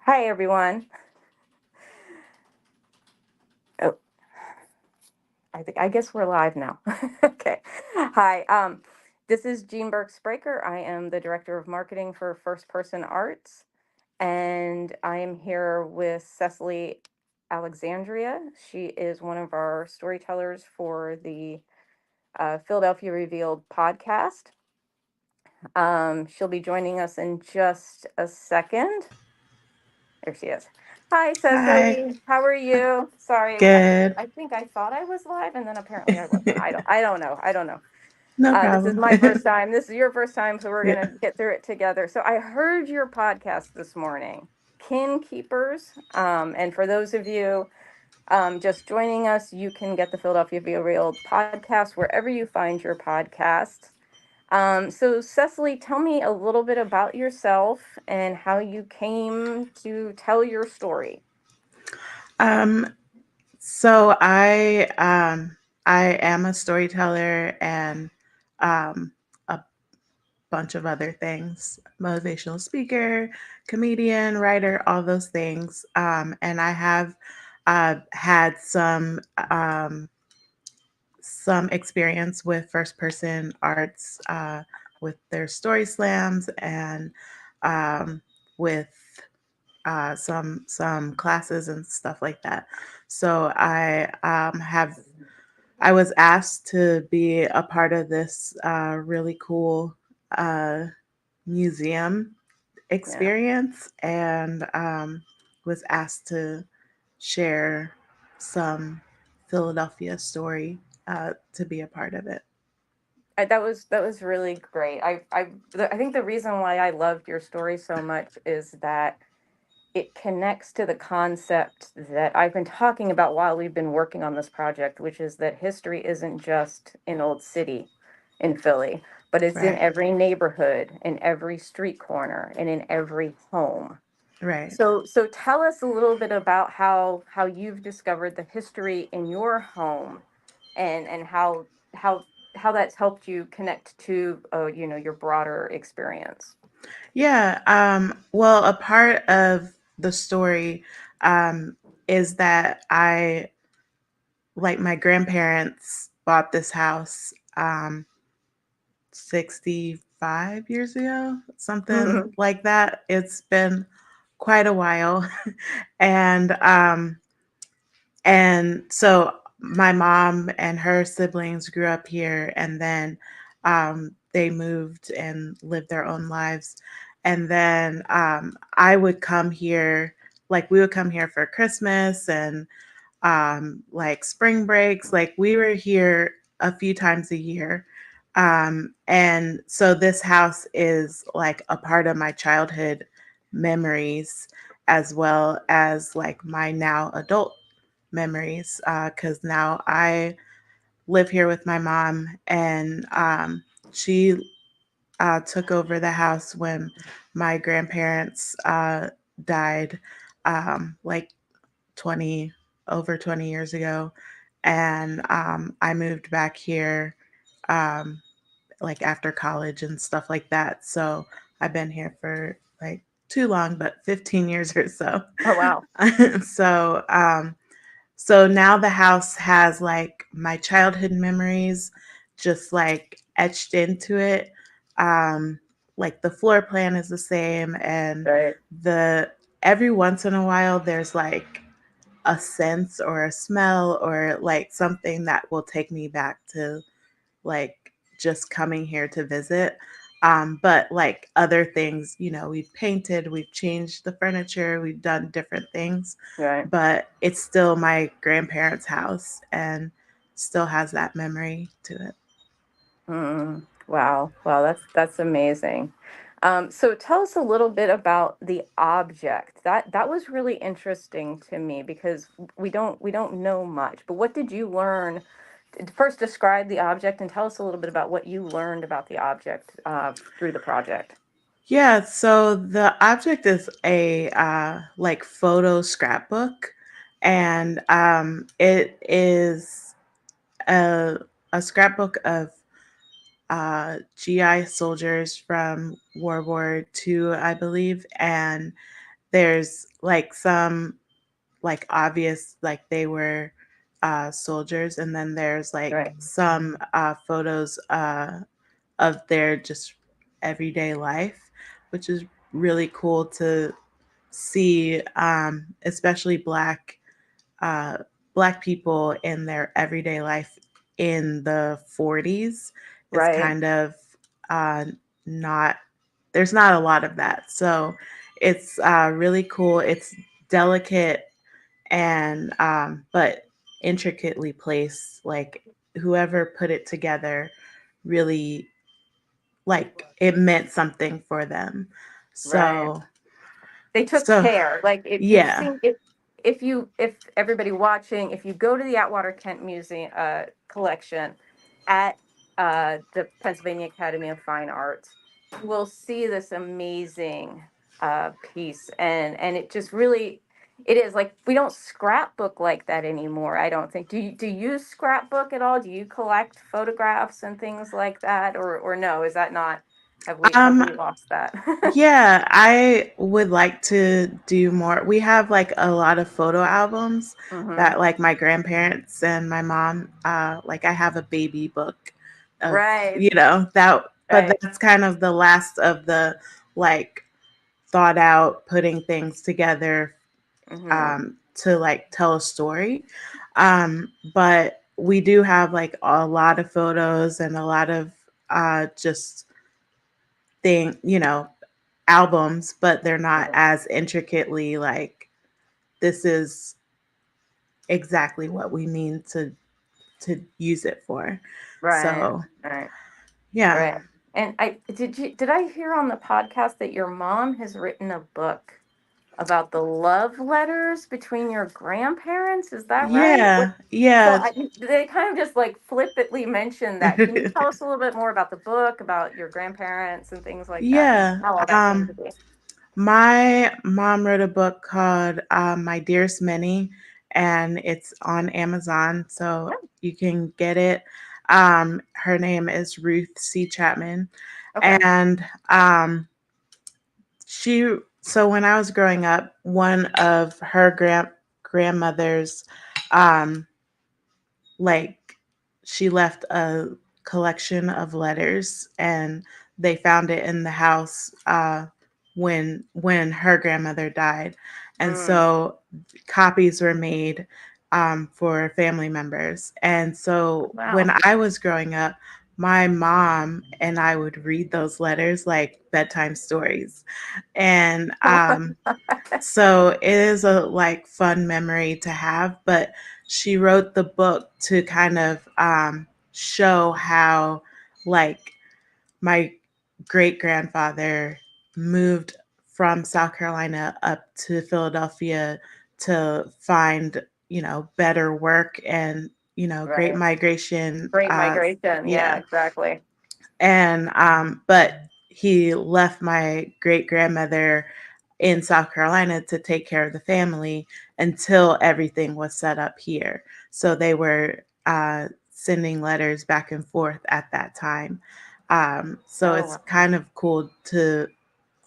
Hi, everyone. Oh, I guess we're live now. Okay. Hi. This is Jean Burke Spraker. I am the director of marketing for First Person Arts, and I am here with Cecily Alexandria. She is one of our storytellers for the Philadelphia Revealed podcast. She'll be joining us in just a second. There she is. Hi, Hi. Cecily. How are you? Sorry, Good. I think I thought I was live, and then apparently I wasn't. I don't know. I don't know. No This is problem. my first time. This is your first time, so we're Yeah. gonna get through it together. So I heard your podcast this morning, Kin Keepers. And for those of you just joining us, you can get the Philadelphia Via Real podcast wherever you find your podcasts. So, Cecily, tell me a little bit about yourself and how you came to tell your story. Um, so I am a storyteller and a bunch of other things. Motivational speaker, comedian, writer, all those things. And I have had some experience with first person arts with their story slams and um, with some classes and stuff like that. So I was asked to be a part of this really cool uh, museum Yeah. experience and was asked to share some Philadelphia story to be a part of it. That was really great. I think the reason why I loved your story so much is that it connects to the concept that I've been talking about while we've been working on this project, which is that history isn't just an old city in Philly, but it's in Right, every neighborhood, in every street corner, and in every home. right. So tell us a little bit about how you've discovered the history in your home, and how how that's helped you connect to your broader experience. Yeah. Well, a part of the story um, is that my grandparents bought this house 65 years ago, something Mhm. like that. It's been quite a while. And so my mom and her siblings grew up here, and then they moved and lived their own lives. And then I would come here, like we would come here for Christmas and like spring breaks. Like we were here a few times a year. And so this house is like a part of my childhood memories as well as like my now adult memories because now I live here with my mom, and she took over the house when my grandparents died, like 20 over 20 years ago, and I moved back here um, like after college and stuff like that. So I've been here for like too long, but 15 years or so. Oh, wow. so so now the house has like my childhood memories just like etched into it. Um, like the floor plan is the same, and Right. the every once in a while there's like a sense or a smell or like something that will take me back to like just coming here to visit. But like other things, we've painted, we've changed the furniture, we've done different things, Right. but it's still my grandparents' house and still has that memory to it. Wow. Wow, that's amazing. So tell us a little bit about the object. That was really interesting to me because we don't know much. But what did you learn? First, describe the object and tell us a little bit about what you learned about the object through the project. Yeah, so the object is a like photo scrapbook, and it is a, a scrapbook of GI soldiers from World War II, I believe, and there's like some like obvious like they were soldiers, and then there's like Right. some photos of their just everyday life, which is really cool to see, especially uh, black people in their everyday life in the 40s is Right. kind of uh, not, there's not a lot of that. So it's really cool. It's delicate and but intricately placed. Like whoever put it together really, like it meant something for them. Right. So They took so care. Like if you've yeah. seen if everybody watching, if you go to the Atwater Kent Museum collection at the Pennsylvania Academy of Fine Arts, you will see this amazing piece, and it just really, it is like we don't scrapbook like that anymore. I don't think. Do you scrapbook at all? Do you collect photographs and things like that, or no? Is that not? Have we Um lost that? Yeah, I would like to do more. We have like a lot of photo albums Hmm. that like my grandparents and my mom, like I have a baby book of, Right. you know, that, but Right. that's kind of the last of the like thought out putting things together Hmm. to like tell a story. But we do have like a lot of photos and a lot of just you know, albums, but they're not as intricately like this is exactly what we mean to use it for. Right. So Right. yeah. Right. And did I hear on the podcast that your mom has written a book about the love letters between your grandparents? Is that right? Yeah. So Yeah. they kind of just like flippantly mentioned that. Can you tell us a little bit more about the book, about your grandparents and things like that, and Yeah. how all that came to be? My mom wrote a book called My Dearest Minnie, and it's on Amazon, so Yeah. you can get it. Her name is Ruth C. Chapman, Okay. and she so when I was growing up, one of her grandmothers, um, like she left a collection of letters, and they found it in the house when her grandmother died, and Mm. so copies were made for family members. And so when Wow. I was growing up, my mom and I would read those letters like bedtime stories, and so it is a like fun memory to have. But she wrote the book to kind of show how like my great grandfather moved from South Carolina up to Philadelphia to find, you know, better work and, you know, great Right. migration. Great migration. Yeah, Yeah. exactly. And but he left my great grandmother in South Carolina to take care of the family until everything was set up here. So they were sending letters back and forth at that time. So Oh, it's wow. kind of cool to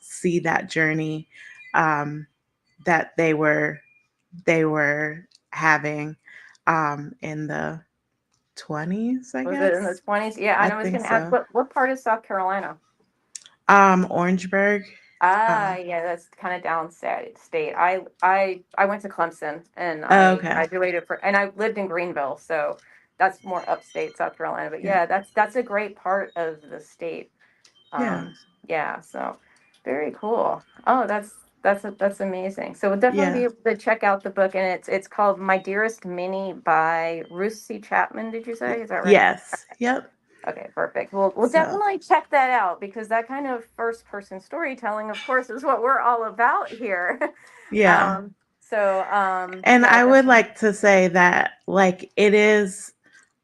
see that journey um, that they were having in the 20s, I Was it in the guess. 20s? Yeah, I and I was think going to ask, so. what part of South Carolina? Orangeburg. Ah, Uh, yeah, that's kind of downstate. I went to Clemson and oh, I okay. graduated and I lived in Greenville, so that's more upstate South Carolina. But Yeah. yeah, that's a great part of the state. Yeah. Yeah, so very cool. Oh, that's amazing. So we'll definitely Yeah. be able to check out the book, and it's called My Dearest Minnie by Ruth C. Chapman. Did you say? Is that right? Yes. Yep. Okay, perfect. We'll So, definitely check that out because that kind of first person storytelling, of course, is what we're all about here. yeah. And Yeah, I would definitely. like to say that, like, it is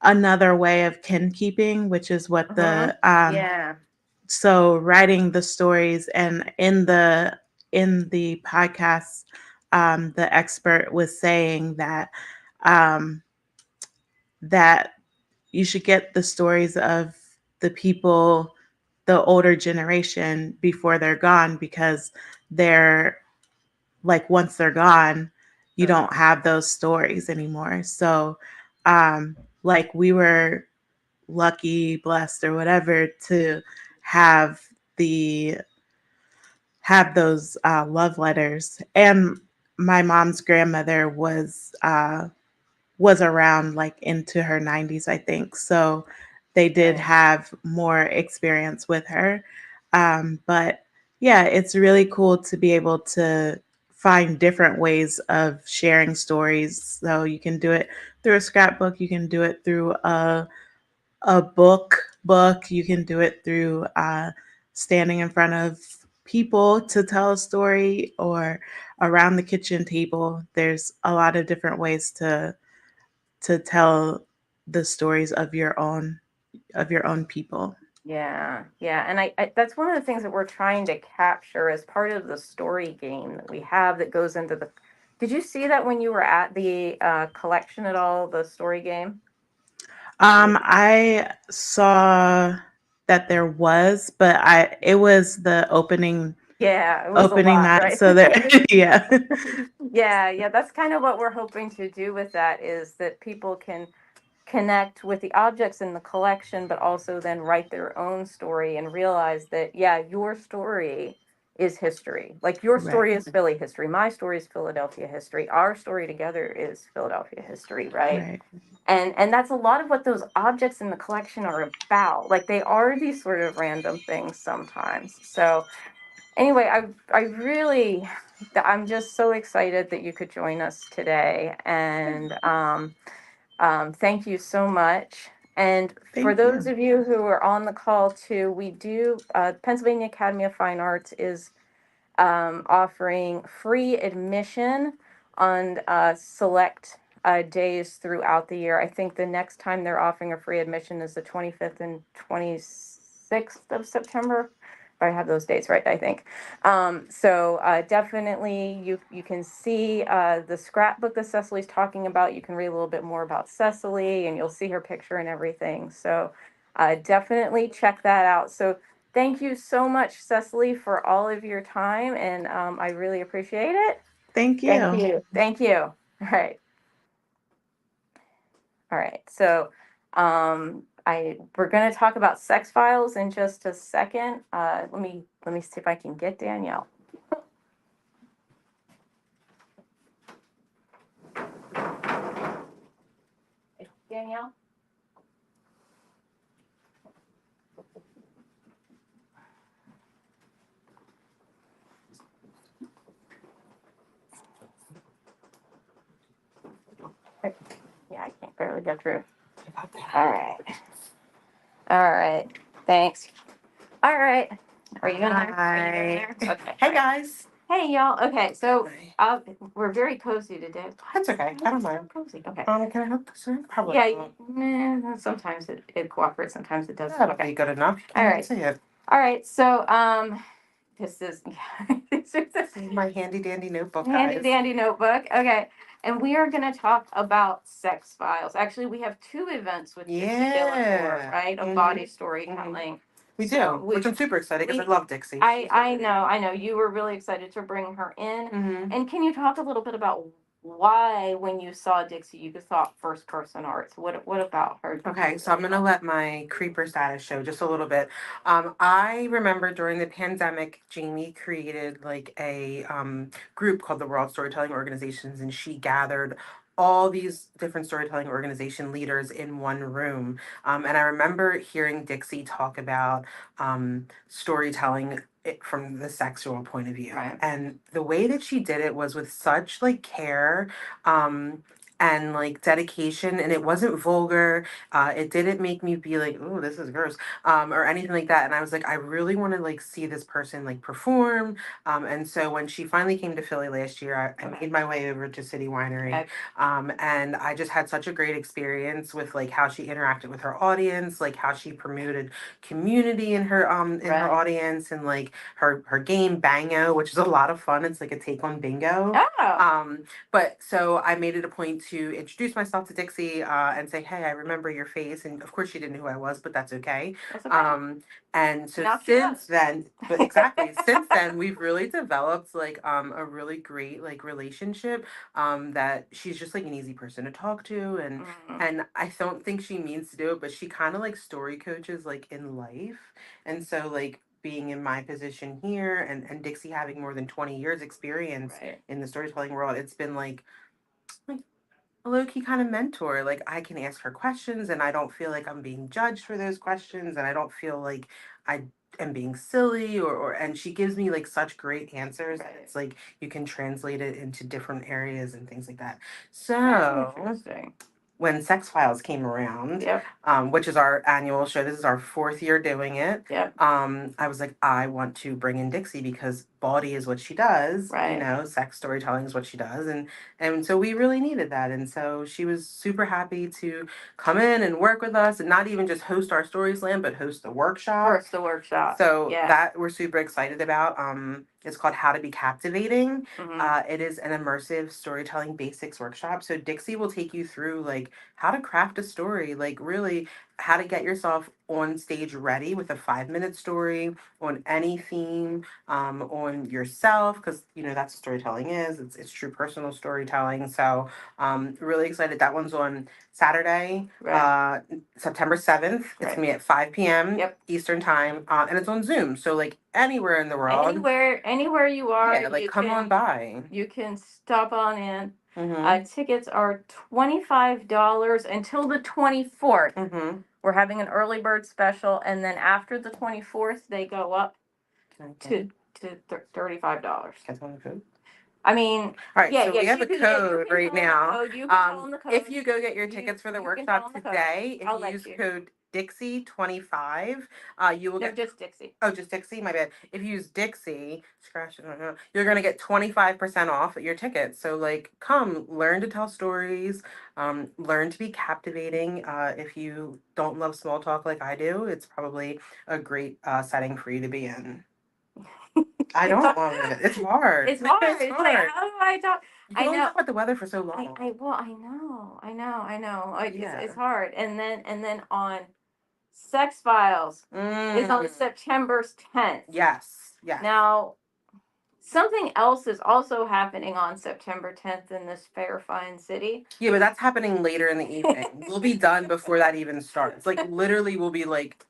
another way of kin keeping, which is what Hmm. the, Yeah. so writing the stories and in the podcast, the expert was saying um, that you should get the stories of the people, the older generation before they're gone, because they're like once they're gone, you Mhm. don't have those stories anymore. So, um, like we were lucky, blessed, or whatever to have the have those love letters. And my mom's grandmother was around like into her 90s, I think. So they did Right. have more experience with her. But yeah, it's really cool to be able to find different ways of sharing stories. So you can do it through a scrapbook, you can do it through a book, you can do it through standing in front of people to tell a story or around the kitchen table. There's a lot of different ways to tell the stories of your own people. Yeah, yeah, and I that's one of the things that we're trying to capture as part of the story game that we have that goes into the. Did you see that when you were at the collection at all, the story game? I saw that there was, but I it was the Yeah, it was a opening lot, night, right? so there yeah. Yeah, yeah, that's kind of what we're hoping to do with that is that people can connect with the objects in the collection, but also then write their own story and realize that, yeah, your story is history. Like your Right, story is Philly history. My story is Philadelphia history. Our story together is Philadelphia history, right? right. And that's a lot of what those objects in the collection are about. Like they are these sort of random things sometimes. So anyway, I really I'm just so excited that you could join us today. And thank you so much. And for Thank those you. of you who are on the call too, we do, Pennsylvania Academy of Fine Arts is offering free admission on select days throughout the year. I think the next time they're offering a free admission is the 25th and 26th of September. If I have those dates right, I think. So definitely you can see the scrapbook that Cecily's talking about. You can read a little bit more about Cecily and you'll see her picture and everything. So definitely check that out. So thank you so much, Cecily, for all of your time, and I really appreciate it. Thank Thank you. you. Thank you. All right. All right. So, I we're going to talk about sex files in just a second. Let me see if I can get Danielle. Danielle. Yeah, I can't barely get through. All right. All right. Thanks. All right. Are you in there? Are you in Hi. there? Okay. Hey guys. Hey y'all. Okay, so Hi. we're very cozy today. That's okay. I don't mind. Cozy. Okay. Can I help this in? Probably Yeah, not. sometimes it cooperates, sometimes it doesn't. That'll Okay. be good enough. You All can't even right. see it. All right. So this is this is This is my handy dandy notebook, a handy guys. dandy notebook. Okay. And we are going to talk about sex files. Actually, we have two events with Dixie Delacour, Yeah. right? Of body storytelling. We So do, which I'm super excited because I we love Dixie. I know you were really excited to bring her in. Mm-hmm. And can you talk a little bit about why, when you saw Dixie, you thought first person arts? What about her? Okay, so I'm gonna let my creeper status show just a little bit. I remember during the pandemic, Jamie created like a group called the World Storytelling Organizations, and she gathered all these different storytelling organization leaders in one room. And I remember hearing Dixie talk about storytelling it from the sexual point of view, Right. and the way that she did it was with such like care. And like dedication, and it wasn't vulgar. It didn't make me be like, "Oh, this is gross," or anything like that. And I was like, I really want to like see this person like perform. And so when she finally came to Philly last year, I made my way over to City Winery, Okay. and I just had such a great experience with like how she interacted with her audience, like how she promoted community in her Right. audience, and like her game Bango, which is a lot of fun. It's like a take on bingo. Oh. But so I made it a point to introduce myself to Dixie and say, "Hey, I remember your face." And of course, she didn't know who I was, but that's okay. That's okay. And so Now she since does. then, but exactly since then, we've really developed like a really great like relationship. That she's just like an easy person to talk to, and I don't think she means to do it, but she kind of like story coaches like in life, and so like being in my position here and Dixie having more than 20 years experience Right. in the storytelling world, it's been like a low key kind of mentor. Like I can ask her questions and I don't feel like I'm being judged for those questions and I don't feel like I am being silly or and she gives me like such great answers that Right. it's like you can translate it into different areas and things like that. Very So interesting. when Sex Files came around, Yep. which is our annual show, this is our fourth year doing it. Yep. I was like, I want to bring in Dixie because bawdy is what she does. You Right. know, sex storytelling is what she does, and so we really needed that, and so she was super happy to come in and work with us, and not even just host our story slam, but host the workshop. First the workshop. So Yeah. that we're super excited about. It's called How to Be Captivating. Mhm. It is an immersive storytelling basics workshop. So Dixie will take you through like how to craft a story, like really how to get yourself on stage ready with a 5 minute story on any theme, on yourself, because you know that's what storytelling is. It's true personal storytelling. So really excited. That one's on Saturday, Right. September 7th. It's Right. gonna be at 5 p.m. Yep. Eastern time, and it's on Zoom. So like anywhere in the world, Anywhere you are, yeah, like you come on can by. you can stop on in. Mm-hmm. Tickets are $25 until the 24th. Mm-hmm. We're having an early bird special, and then after the 24th, they go up Can I to $35. get someone food? I mean, All right, yeah, so yeah, we have you a can, yeah, you code can right tell them the now. code. You can tell them the code. If you go get your You tickets for the you can tell workshop them the code. today, if I'll you let use you. code Dixie 25, you will No, get. just Dixie. Oh, just Dixie, my bad. If you use Dixie, scratch it, you're gonna get 25% off your ticket. So like, come learn to tell stories, learn to be captivating. If you don't love small talk like I do, it's probably a great setting for you to be in. I don't love it. It's hard. It's hard. It's It's like, hard. how do I talk? You I can only know. talk about the weather for so long. Well, I know. Yeah. It's hard. And then on Sex Files is on September 10th. Yes. Yes. Now, something else is also happening on September 10th in this fair fine city. Yeah, but that's happening later in the evening. We'll be done before that even starts. Like literally, we'll be like,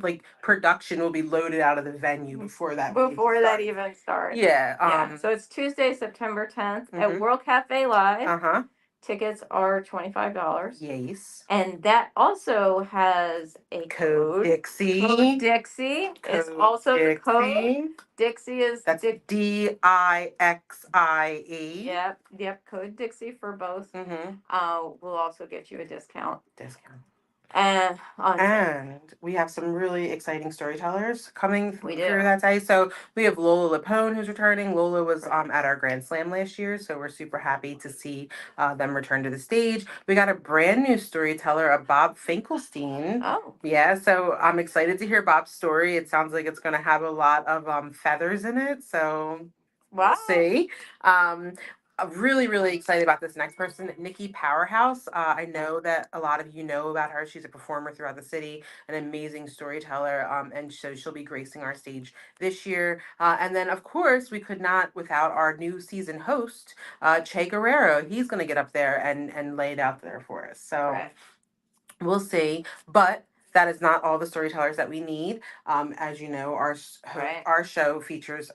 like production will be loaded out of the venue before that. Before that even starts. Yeah. Yeah. So it's Tuesday, September 10th at Mhm. World Cafe Live. Uh-huh. Tickets are $25. Yes. And that also has a Code code. Dixie. Code Dixie is Code also the code. Dixie. Dixie is That's Dixie. Yep. Code Dixie for both. Mm-hmm. We'll also get you a discount. Discount. And we have some really exciting storytellers coming We through do. that day. So we have Lola Lapone who's returning. Lola was at our Grand Slam last year, so we're super happy to see them return to the stage. We got a brand new storyteller, a Bob Finkelstein. Oh. Yeah, so I'm excited to hear Bob's story. It sounds like it's going to have a lot of feathers in it, so Wow. we'll see. I'm really, really excited about this next person, Nikki Powerhouse. I know that a lot of you know about her. She's a performer throughout the city, an amazing storyteller, and so she'll be gracing our stage this year. And then, of course, we could not without our new season host, Che Guerrero. He's going to get up there and lay it out there for us. So. Right. We'll see, but that is not all the storytellers that we need. As you know, Right. our show features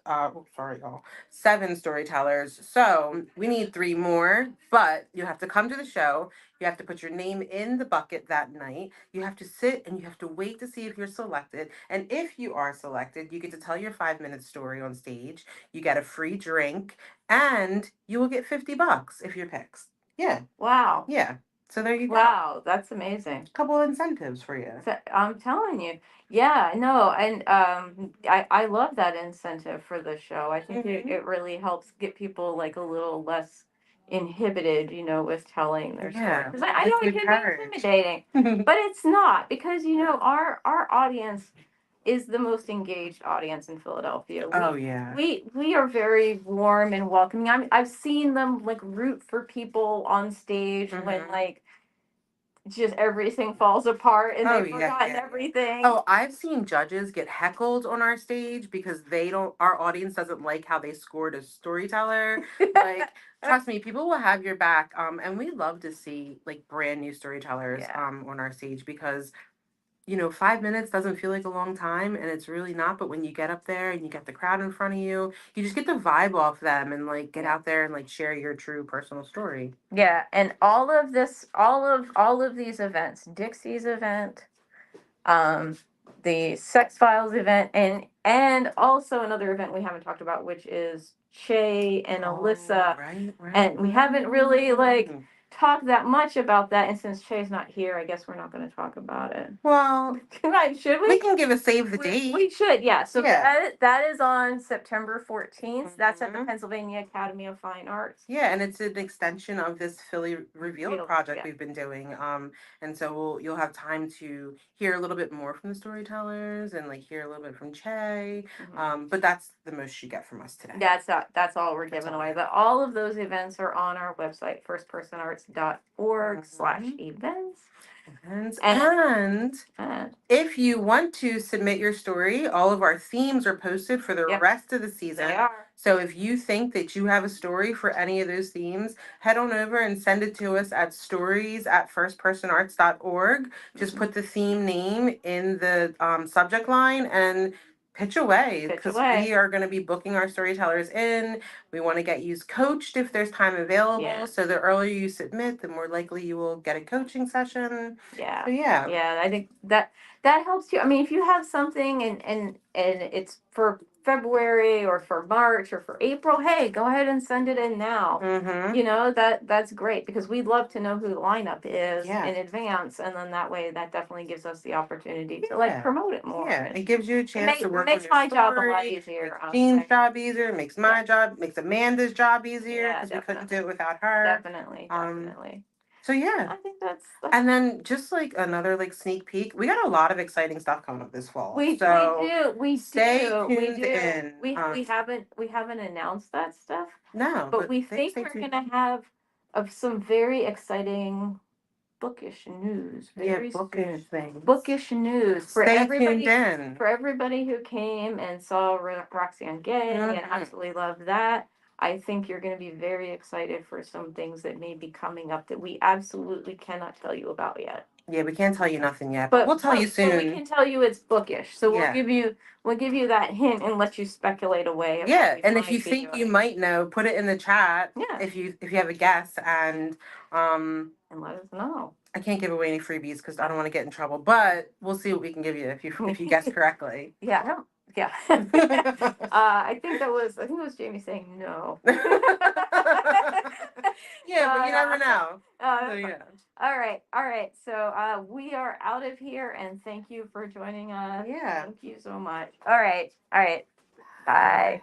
sorry, y'all, 7 storytellers. So we need 3 more, but you have to come to the show. You have to put your name in the bucket that night. You have to sit and you have to wait to see if you're selected. And if you are selected, you get to tell your 5 minute story on stage. You get a free drink, and you will get $50 if you're picked. Yeah. Wow. Yeah. So there you go. Wow, that's amazing. Couple incentives for you. So, I'm telling you. Yeah, no, and I love that incentive for the show. I think it really helps get people like a little less inhibited, with telling their story. Because I know it can be intimidating, but it's not, because our audience is the most engaged audience in Philadelphia. Oh yeah. We are very warm and welcoming. I've seen them like root for people on stage when Mhm. like just everything falls apart and Oh they've yeah, forgotten yeah, yeah. everything. Oh, I've seen judges get heckled on our stage because they don't, our audience doesn't like how they scored a storyteller. Like, trust me, people will have your back. And we love to see like brand new storytellers Yeah. on our stage because 5 minutes doesn't feel like a long time, and it's really not. But when you get up there and you get the crowd in front of you, you just get the vibe off them and like get Yeah. out there and like share your true personal story. Yeah, and all of these events, Dixie's event, um, the Sex Files event, and also another event we haven't talked about, which is Che and Alyssa, Right, right. and we haven't really like Mm. talked that much about that. And since Che's not here, I guess we're not going to talk about it. Well, Right? Should we? we can give a save the date. We should, yeah. So Yeah. that is on September 14th. That's at the Mhm. Pennsylvania Academy of Fine Arts. Yeah, and it's an extension of this Philly Revealed Revealed, project yeah. we've been doing. And so you'll have time to hear a little bit more from the storytellers and like hear a little bit from Che. But that's the most you get from us today. That's all we're That's giving all we away. have. But all of those events are on our website, firstpersonarts.org/events. And if you want to submit your story, all of our themes are posted for the Yep. rest of the season. They are. So if you think that you have a story for any of those themes, head on over and send it to us at stories@firstpersonarts.org. Just put the theme name in the subject line and pitch away, Pitch because away. we are going to be booking our storytellers in. We want to get you coached if there's time available. Yeah. So the earlier you submit, the more likely you will get a coaching session. Yeah. So yeah. Yeah, I think that helps you. I mean, if you have something and it's for February or for March or for April, hey, go ahead and send it in now. Mm-hmm. That's great because we'd love to know who the lineup is Yeah. in advance, and then that way that definitely gives us the opportunity to like Yeah. promote it more. Yeah, And it gives you a chance to work on makes your my job a lot story. easier. Makes Jean's job easier. Makes my job. Makes Amanda's job easier Yeah, because we couldn't do definitely. it without her. Definitely. So yeah. I think that's And then just like another like sneak peek, we got a lot of exciting stuff coming up this fall. we So do stay we tuned do in. we haven't announced that stuff, No, but we stay think we're tuned. gonna have of some very exciting bookish news. Yeah, Very bookish things. bookish news for Stay everybody. tuned in. For everybody who came and saw Roxanne Gay and absolutely loved that. I think you're going to be very excited for some things that may be coming up that we absolutely cannot tell you about yet. Yeah, we can't tell you nothing yet, but we'll tell you soon. But we can tell you it's bookish. So Yeah. we'll give you that hint and let you speculate away. of what Yeah, we and if might you be think you doing. might know, put it in the chat. Yeah. If you have a guess, and let us know. I can't give away any freebies because I don't want to get in trouble, but we'll see what we can give you if you guess correctly. Yeah. Yeah. I think it was Jamie saying no. Yeah, but you never know. So yeah. All right. So we are out of here, and thank you for joining us. Yeah. Thank you so much. All right. Bye.